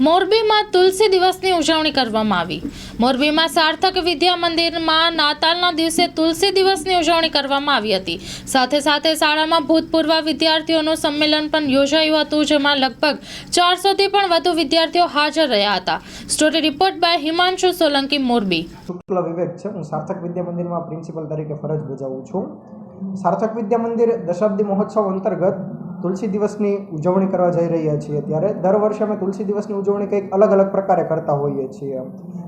મોરબીમાં તુલસી દિવસની ઉજવણી કરવામાં આવી। મોરબીમાં સાર્થક વિદ્યા મંદિરમાં નાતાલના દિવસે તુલસી દિવસની ઉજવણી કરવામાં આવી હતી। સાથે સાથે શાળામાં ભૂતપૂર્વ વિદ્યાર્થીઓનું સંમેલન પણ યોજાયું હતું, જેમાં લગભગ 400થી પણ વધુ વિદ્યાર્થીઓ હાજર રહ્યા હતા। Story report by Himanshu Solanki, Morbi. Shukla Vivek છે। હું સાર્થક વિદ્યા મંદિરમાં પ્રિન્સિપલ તરીકે ફરજ બજાવું છું। સાર્થક વિદ્યા મંદિર દશાબ્દી મહોત્સવ અંતર્ગત તુલસી દિવસની ઉજવણી કરવા જઈ રહ્યા છીએ। ત્યારે દર વર્ષે અમે તુલસી દિવસની ઉજવણી કંઈક અલગ અલગ પ્રકારે કરતા હોઈએ છીએ।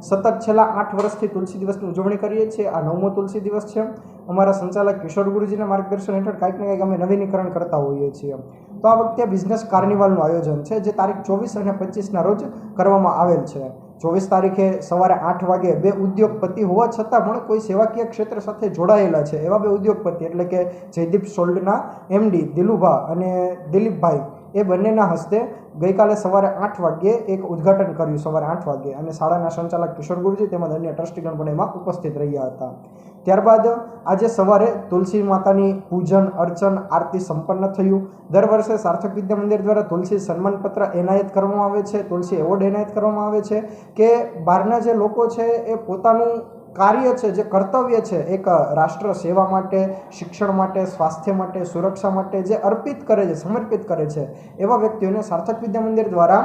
સતત છેલ્લા 8 વર્ષથી તુલસી દિવસની ઉજવણી કરીએ છીએ। આ 9મો તુલસી દિવસ છે। અમારા સંચાલક કિશોર ગુરુજીના માર્ગદર્શન હેઠળ કંઈક ને કંઈક અમે નવીનીકરણ કરતા હોઈએ છીએ। તો આ વખતે બિઝનેસ કાર્નિવલનું આયોજન છે, જે તારીખ 24 અને 25ના રોજ કરવામાં આવેલ છે। 24 તારીખે સવારે 8 વાગે બે ઉદ્યોગપતિ હોવા છતાં પણ કોઈ સેવાકીય ક્ષેત્ર સાથે જોડાયેલા છે એવા બે ઉદ્યોગપતિ એટલે કે જયદીપ સોલ્ડના એમડી દિલુભા અને દિલીપભાઈ, એ બંનેના હસ્તે ગઈકાલે સવારે 8 વાગ્યે એક ઉદ્ઘાટન કર્યું, સવારે 8 વાગ્યે, અને શાળાના સંચાલક કિશોર ગુરુજી તેમજ અન્ય ટ્રસ્ટીગણ પણ એમાં ઉપસ્થિત રહ્યા હતા। ત્યારબાદ આજે સવારે તુલસી માતાની પૂજન અર્ચન આરતી સંપન્ન થયું। દર વર્ષે સાર્થક વિદ્યા મંદિર દ્વારા તુલસી સન્માનપત્ર એનાયત કરવામાં આવે છે, તુલસી એવોર્ડ એનાયત કરવામાં આવે છે કે બહારના જે લોકો છે એ પોતાનું કાર્ય છે, જે કર્તવ્ય છે, એક રાષ્ટ્ર સેવા માટે, શિક્ષણ માટે, સ્વાસ્થ્ય માટે, સુરક્ષા માટે જે અર્પિત કરે છે, સમર્પિત કરે છે, એવા વ્યક્તિઓને સાર્થક વિદ્યા મંદિર દ્વારા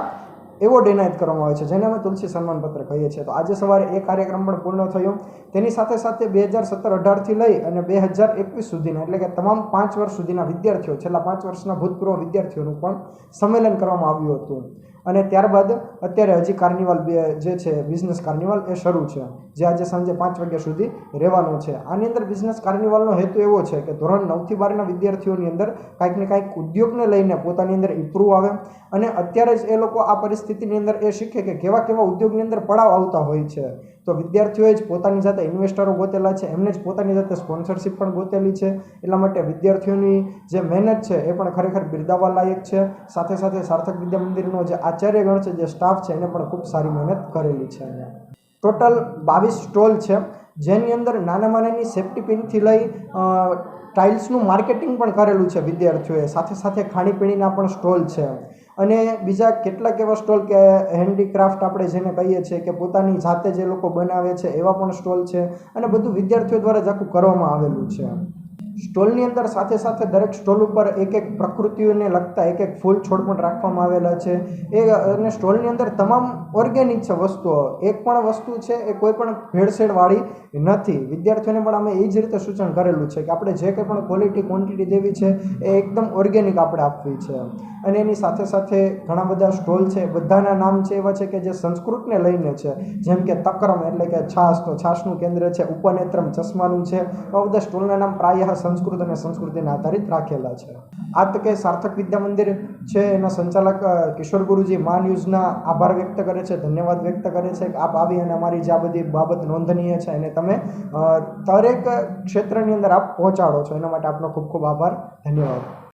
એવોર્ડ એનાયત કરવામાં આવે છે, જેને અમે તુલસી સન્માનપત્ર કહીએ છીએ। તો આજે સવારે એ કાર્યક્રમ પણ પૂર્ણ થયો। તેની સાથે સાથે 2017-18થી લઈ અને 2021 સુધીના એટલે કે તમામ 5 વર્ષ સુધીના વિદ્યાર્થીઓ, છેલ્લા 5 વર્ષના ભૂતપૂર્વ વિદ્યાર્થીઓનું પણ સંમેલન કરવામાં આવ્યું હતું। અને ત્યારબાદ અત્યારે હજી કાર્નિવલ જે છે બિઝનેસ કાર્નિવલ એ શરૂ છે, જે આજે સાંજે 5 વાગ્યા સુધી રહેવાનું છે। આની અંદર બિઝનેસ કાર્નિવલનો હેતુ એવો છે કે ધોરણ 9થી 12ના વિદ્યાર્થીઓની અંદર કાંઈક ને કાંઈક ઉદ્યોગને લઈને પોતાની અંદર ઇમ્પ્રૂવ આવે, અને અત્યારે જ એ લોકો આ પરિસ્થિતિની અંદર એ શીખે કે કેવા કેવા ઉદ્યોગની અંદર પડાવ આવતા હોય છે। તો વિદ્યાર્થીઓએ જ પોતાની જાતે ઇન્વેસ્ટરો ગોતેલા છે, એમને જ પોતાની જાતે સ્પોન્સરશિપ પણ ગોતેલી છે। એટલા માટે વિદ્યાર્થીઓની જે મહેનત છે એ પણ ખરેખર બિરદાવવા લાયક છે। સાથે સાથે સાર્થક વિદ્યા મંદિરનો જે આચાર્યગણ છે, જે સ્ટાફ છે, એને પણ ખૂબ સારી મહેનત કરેલી છે। ટોટલ 22 સ્ટોલ છે, જેની અંદર નાનામાં નાની સેફ્ટી પિનથી લઈ ટાઇલ્સનું માર્કેટિંગ પણ કરેલું છે વિદ્યાર્થીઓએ। સાથે સાથે ખાણીપીણીના પણ સ્ટોલ છે, અને બીજા કેટલાક એવા સ્ટોલ કે હેન્ડીક્રાફ્ટ આપણે જેને કહીએ છીએ કે પોતાની જાતે જે લોકો બનાવે છે એવા પણ સ્ટોલ છે, અને બધું વિદ્યાર્થીઓ દ્વારા જ આખું કરવામાં આવેલું છે। સ્ટોલની અંદર સાથે સાથે દરેક સ્ટોલ ઉપર એક એક પ્રકૃતિઓને લગતા એક એક ફૂલ છોડ પણ રાખવામાં આવેલા છે। અને સ્ટોલની અંદર તમામ ઓર્ગેનિક છે વસ્તુઓ, એક પણ વસ્તુ છે એ કોઈ પણ ભેળસેળવાળી નથી। વિદ્યાર્થીઓને પણ અમે એ જ રીતે સૂચન કરેલું છે કે આપણે જે કંઈ પણ ક્વોલિટી ક્વોન્ટિટી દેવી છે એ એકદમ ઓર્ગેનિક આપણે આપવી છે। અને એની સાથે સાથે ઘણા બધા સ્ટોલ છે, બધાના નામ છે એવા છે કે જે સંસ્કૃતને લઈને છે, જેમ કે તક્રમ એટલે કે છાશ, તો છાશનું કેન્દ્ર છે, ઉપનેત્રમ ચશ્માનું છે। આ બધા સ્ટોલના નામ પ્રાયઃ સંસ્કૃત અને સંસ્કૃતિને આધારિત રાખેલા છે। આ તકે સાર્થક વિદ્યા મંદિર છે એના સંચાલક કિશોર ગુરુજી મા ન્યૂઝના આભાર વ્યક્ત કરે છે, ધન્યવાદ વ્યક્ત કરે છે કે આપ આવી અને અમારી જે આ બધી બાબત નોંધનીય છે એને તમે દરેક ક્ષેત્રની અંદર આપ પહોંચાડો છો, એના માટે આપનો ખૂબ ખૂબ આભાર, ધન્યવાદ।